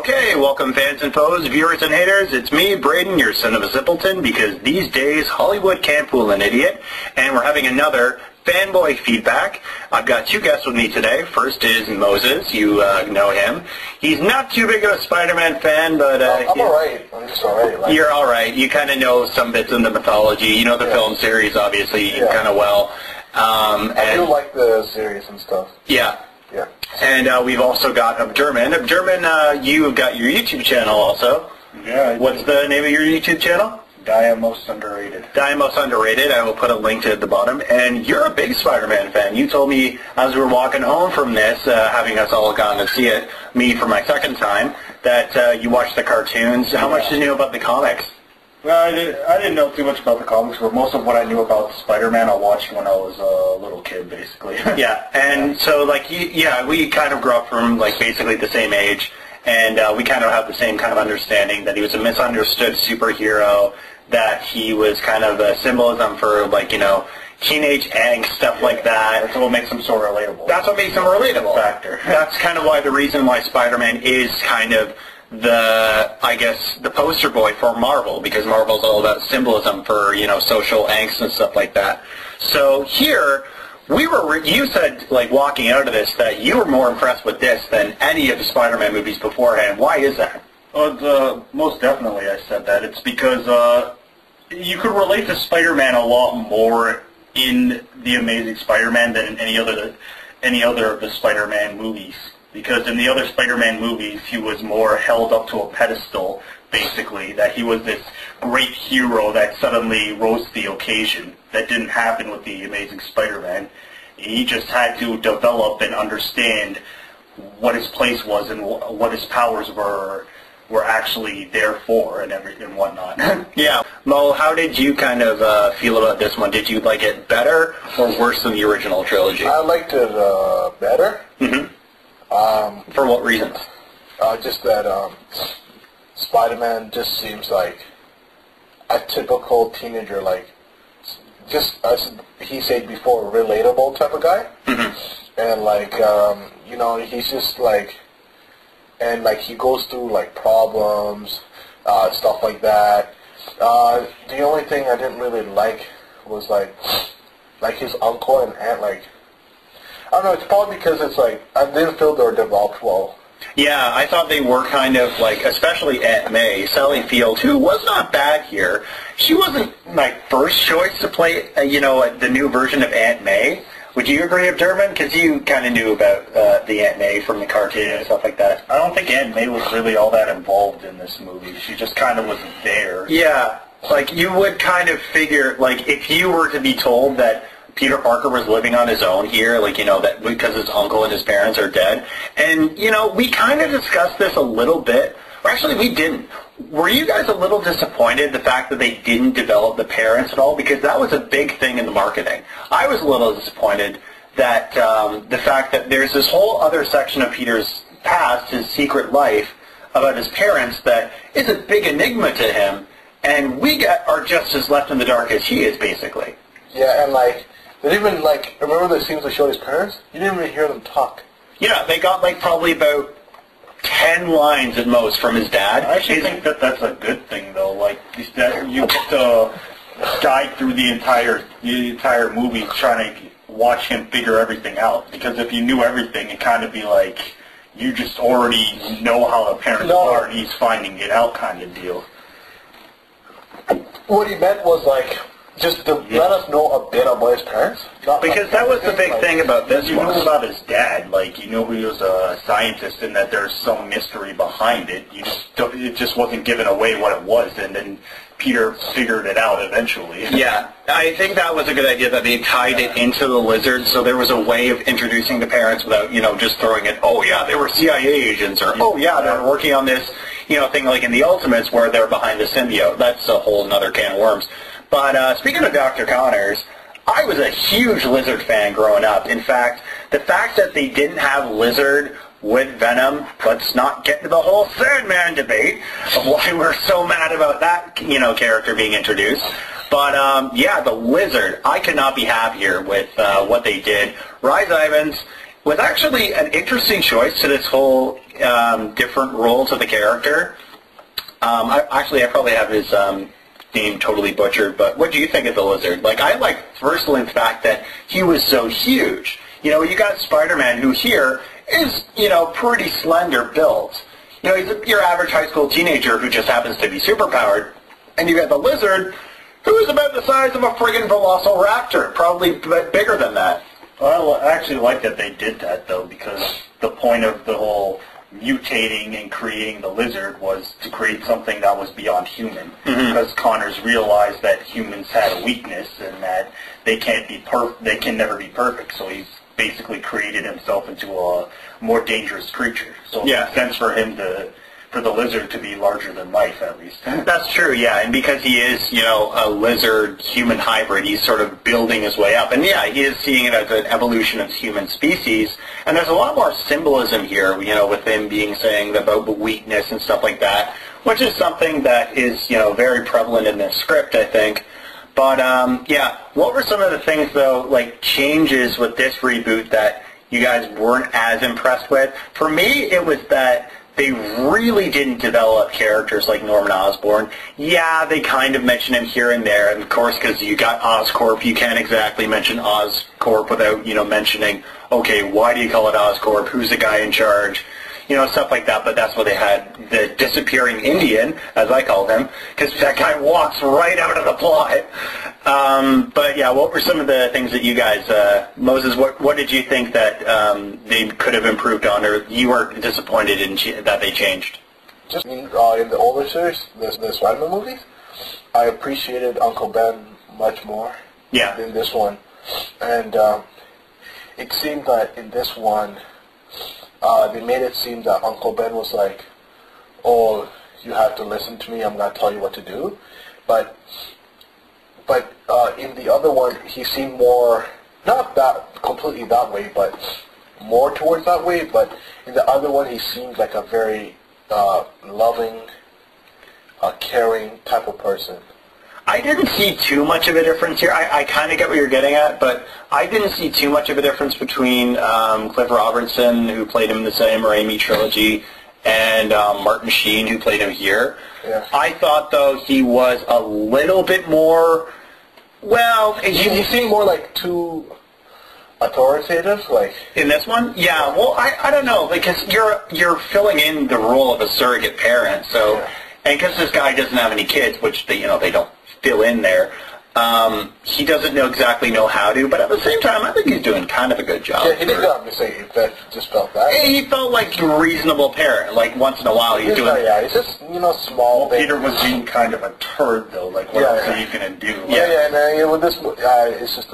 Okay, welcome fans and foes, viewers and haters. It's me, Braden, your son of a simpleton, because these days Hollywood can't fool an idiot, and we're having another fanboy feedback. I've got two guests with me today. First is Moses. You know him. He's not too big of a Spider-Man fan, but... I'm alright. I'm just alright. You're alright. You kind of know some bits in the mythology. You know the film series, obviously, kind of well. I do like the series and stuff. Yeah. Yeah. And we've also got Abdurahman. Abdurahman, you've got your YouTube channel also. Yeah. What's the name of your YouTube channel? Most Underrated. Most Underrated. I will put a link to it at the bottom. And you're a big Spider-Man fan. You told me as we were walking home from this, having us all gone to see it, me for my second time, that you watched the cartoons. How much did you know about the comics? Well, I didn't know too much about the comics, but most of what I knew about Spider-Man I watched when I was a little kid, basically. Yeah, and so, like, we kind of grew up from, like, basically the same age, and we kind of have the same kind of understanding that he was a misunderstood superhero, that he was kind of a symbolism for, like, you know, teenage angst, stuff like that. That's what makes him so relatable. That's what makes him relatable. Factor. That's kind of why the reason why Spider-Man is kind of the poster boy for Marvel, because Marvel's all about symbolism for, you know, social angst and stuff like that. So here, you said, like, walking out of this, that you were more impressed with this than any of the Spider-Man movies beforehand. Why is that? Most definitely I said that. It's because you could relate to Spider-Man a lot more in The Amazing Spider-Man than in any other of the Spider-Man movies. Because in the other Spider-Man movies, he was more held up to a pedestal, basically, that he was this great hero that suddenly rose to the occasion. That didn't happen with The Amazing Spider-Man. He just had to develop and understand what his place was and what his powers were actually there for and whatnot. Yeah. Mo, how did you kind of feel about this one? Did you like it better or worse than the original trilogy? I liked it better. Mm-hmm. For what reasons? Just that Spider-Man just seems like a typical teenager, like, just as he said before, relatable type of guy. Mm-hmm. And like, you know, he's just like, and like he goes through like problems, stuff like that. The only thing I didn't really like was like his uncle and aunt, like, I don't know, it's probably because it's like, I didn't feel they were developed well. Yeah, I thought they were kind of like, especially Aunt May, Sally Field, who was not bad here. She wasn't my first choice to play, you know, the new version of Aunt May. Would you agree, Abdurahman? Because you kind of knew about the Aunt May from the cartoon and stuff like that. I don't think Aunt May was really all that involved in this movie. She just kind of was there. Yeah, like you would kind of figure, like if you were to be told that Peter Parker was living on his own here, like, you know, that because his uncle and his parents are dead. And, you know, we kind of discussed this a little bit. Or actually, we didn't. Were you guys a little disappointed the fact that they didn't develop the parents at all? Because that was a big thing in the marketing. I was a little disappointed that the fact that there's this whole other section of Peter's past, his secret life, about his parents that is a big enigma to him. And we are just as left in the dark as he is, basically. Yeah, and like, they didn't even, like, remember the scenes they showed his parents? You didn't even hear them talk. Yeah, they got, like, probably about 10 lines at most from his dad. I actually think that that's a good thing, though. Like, that you get to guide through the entire movie trying to watch him figure everything out. Because if you knew everything, it'd kind of be like, you just already know how the parents are, and he's finding it out kind of deal. What he meant was, like, just to let us know a bit about his parents. Because that was the big thing about this You one. knew about his dad, like, you knew he was a scientist and that there's some mystery behind it. It just wasn't giving away what it was, and then Peter figured it out eventually. Yeah, I think that was a good idea that they tied it into the lizard, so there was a way of introducing the parents without, you know, just throwing it, oh yeah, they were CIA agents, or oh yeah, they were working on this, you know, thing like in the Ultimates where they're behind the symbiote. That's a whole nother can of worms. But speaking of Dr. Connors, I was a huge Lizard fan growing up. In fact, the fact that they didn't have Lizard with Venom, let's not get into the whole Sandman debate of why we're so mad about that, you know, character being introduced. But yeah, the Lizard, I could not be happier with what they did. Rhys Ifans was actually an interesting choice to this whole different roles of the character. I probably have his name totally butchered, but what do you think of the Lizard? Like, I like personally the fact that he was so huge. You know, you got Spider-Man, who here is, you know, pretty slender built. You know, he's your average high school teenager who just happens to be superpowered. And you got the Lizard, who is about the size of a friggin' velociraptor, probably bigger than that. Well, I actually like that they did that, though, because the point of the whole mutating and creating the Lizard was to create something that was beyond human. Because Connors realized that humans had a weakness and that they can't be they can never be perfect. So he's basically created himself into a more dangerous creature. So it makes sense for him for the Lizard to be larger than life, at least. That's true, yeah. And because he is, you know, a lizard-human hybrid, he's sort of building his way up. And yeah, he is seeing it as an evolution of human species. And there's a lot more symbolism here, you know, with him saying about weakness and stuff like that, which is something that is, you know, very prevalent in this script, I think. But, yeah, what were some of the things, though, like changes with this reboot that you guys weren't as impressed with? For me, it was that they really didn't develop characters like Norman Osborn. Yeah, they kind of mention him here and there, and of course, because you got Oscorp, you can't exactly mention Oscorp without, you know, mentioning, okay, why do you call it Oscorp? Who's the guy in charge? You know, stuff like that, but that's why they had the disappearing Indian, as I call him, because that guy walks right out of the plot. But yeah, what were some of the things that you guys, Moses, what did you think that they could have improved on, or you were disappointed in that they changed? Just in the older series, the Spider-Man movies, I appreciated Uncle Ben much more than this one. And it seemed that in this one, they made it seem that Uncle Ben was like, oh, you have to listen to me, I'm going to tell you what to do. But in the other one, he seemed more, not that completely that way, but more towards that way. But in the other one, he seemed like a very loving, caring type of person. I didn't see too much of a difference here. I kind of get what you're getting at, but I didn't see too much of a difference between Cliff Robertson, who played him in the Sam Raimi trilogy, and Martin Sheen, who played him here. Yeah. I thought, though, he was a little bit more, well... He seemed more like too authoritative, like... In this one? Yeah, well, I don't know, because you're filling in the role of a surrogate parent, so... Yeah. And because this guy doesn't have any kids, which, they don't fill in there, he doesn't exactly know how to, but at the same time, I think he's doing kind of a good job. Yeah, he didn't have to say that, just felt that. He felt like a reasonable parent, like once in a while he's doing... Yeah, he's just, small. Peter was being kind of a turd, though, like, what else are you going to do? Like, and with this, it's just,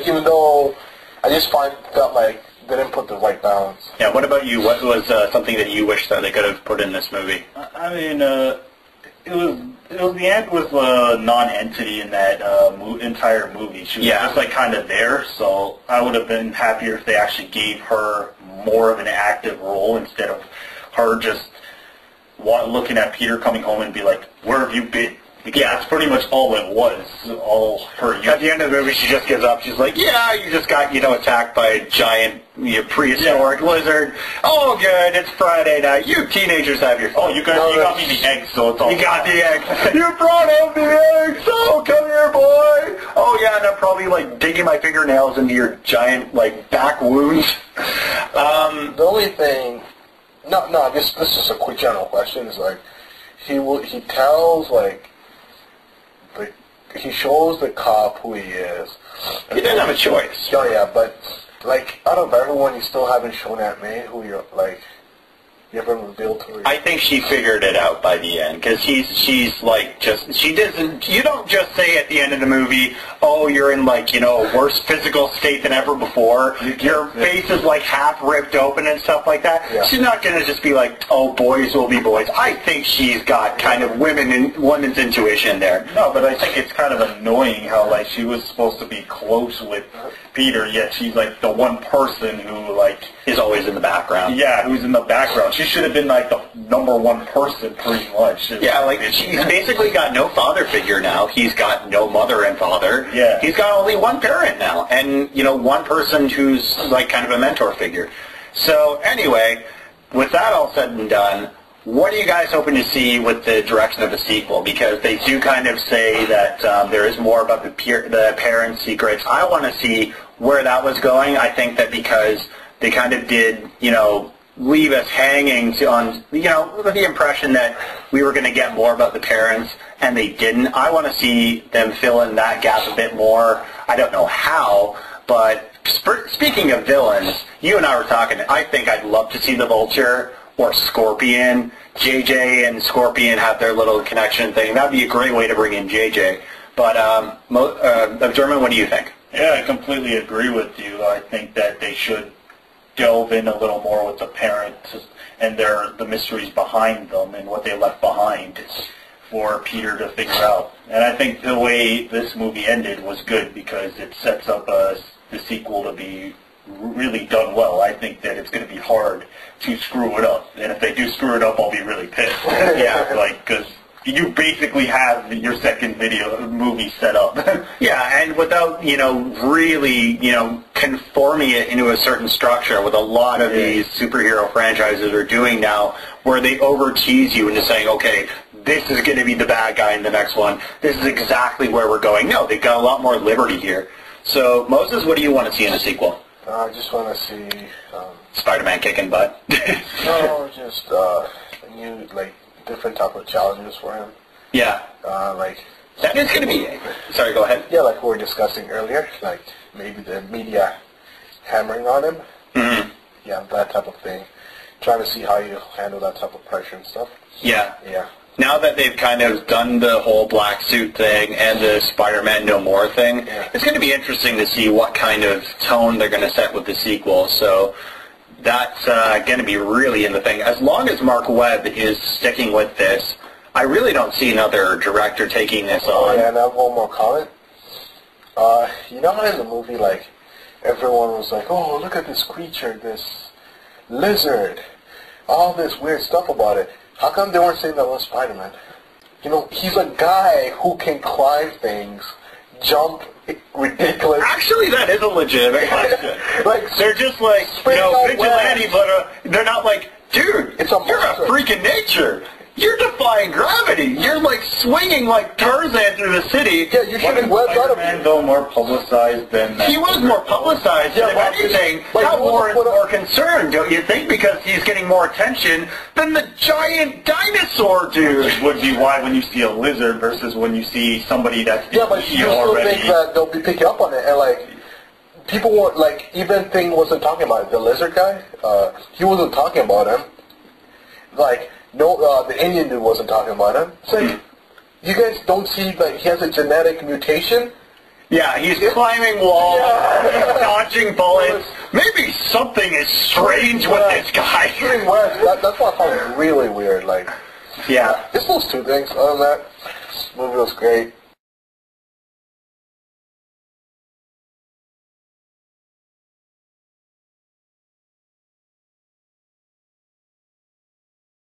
even though I just felt like they didn't put the right balance. Yeah, what about you? What was something that you wish that they could have put in this movie? I mean, the Ant was a non-entity in that entire movie. She was just like kind of there, so I would have been happier if they actually gave her more of an active role instead of her just looking at Peter coming home and be like, "Where have you been?" Because that's pretty much all it was. All her. At the end of the movie, she just gives up. She's like, "Yeah, you just got attacked by a giant prehistoric lizard. Oh, good, it's Friday night. You teenagers have your fun. Oh, you got me the eggs, so it's all. You got the eggs. You brought home the eggs. Oh, come here, boy. Oh yeah, and I'm probably like digging my fingernails into your giant back wounds. The only thing, this is just a quick general question. Is he tells he shows the cop who he is. He didn't have a choice. Oh yeah, but out of everyone, you still haven't shown Aunt May who you're you haven't revealed to her. I think she figured it out by the end, because she's she doesn't. You don't just say at the end of the movie, "Oh, you're in a worse physical state than ever before. Your face is half ripped open and stuff like that." Yeah. She's not gonna just be like, "Oh, boys will be boys." I think she's got kind of woman's intuition there. No, but I think it's kind of annoying how she was supposed to be close with Peter, yet she's like the one person who like is always in the background. Yeah, who's in the background. She should have been like the number one person pretty much. Yeah, like he's basically got no father figure now. He's got no mother and father. Yeah. He's got only one parent now, and one person who's like kind of a mentor figure. So anyway, with that all said and done, what are you guys hoping to see with the direction of the sequel? Because they do kind of say that there is more about the parents' secrets. I want to see where that was going. I think that because they kind of did, leave us hanging on, with the impression that we were going to get more about the parents, and they didn't. I want to see them fill in that gap a bit more. I don't know how, but speaking of villains, you and I were talking, I think I'd love to see the Vulture or Scorpion. JJ and Scorpion have their little connection thing. That would be a great way to bring in JJ. But, Abdurahman, what do you think? Yeah, I completely agree with you. I think that they should delve in a little more with the parents and the mysteries behind them and what they left behind for Peter to figure out. And I think the way this movie ended was good because it sets up the sequel to be really done well. I think that it's going to be hard to screw it up, and if they do screw it up, I'll be really pissed. Yeah, because you basically have your second movie set up. Yeah, and without really conforming it into a certain structure, with a lot of these superhero franchises are doing now, where they over tease you into saying, okay, this is going to be the bad guy in the next one. This is exactly where we're going. No, they've got a lot more liberty here. So, Moses, what do you want to see in a sequel? I just want to see Spider-Man kicking butt. No, just new, different type of challenges for him. Yeah. That is going to be. Sorry, go ahead. Yeah, like we were discussing earlier, maybe the media hammering on him. Mm-hmm. Yeah, that type of thing. Trying to see how you handle that type of pressure and stuff. Yeah. Yeah. Now that they've kind of done the whole black suit thing and the Spider-Man No More thing, it's going to be interesting to see what kind of tone they're going to set with the sequel. So that's going to be really in the thing. As long as Marc Webb is sticking with this, I really don't see another director taking this on. Yeah, and I have one more comment. You know how in the movie, everyone was like, oh, look at this creature, this lizard, all this weird stuff about it. How come they weren't saying that was Spider-Man? He's a guy who can climb things, jump ridiculous. Actually, that is a legitimate question. They're just vigilante, but they're not like, dude, you're a freak of nature. You're defying gravity. You're swinging like Tarzan through the city. Yeah, you're shooting webs out of Spider-Man, though, more publicized than He was more publicized. Yeah, if anything, that warrants more concern, don't you think? Because he's getting more attention than the giant dinosaur dude. Which would be why when you see a lizard versus when you see somebody that's but you still think that they'll be picking up on it, and people weren't even Thing wasn't talking about it. The lizard guy, he wasn't talking about him. No, the Indian dude wasn't talking about him. It's you guys don't see he has a genetic mutation? Yeah, he's climbing walls, dodging bullets. Maybe something is strange with this guy. That's what I found really weird. Yeah. Just those two things. Other than that, this movie was great.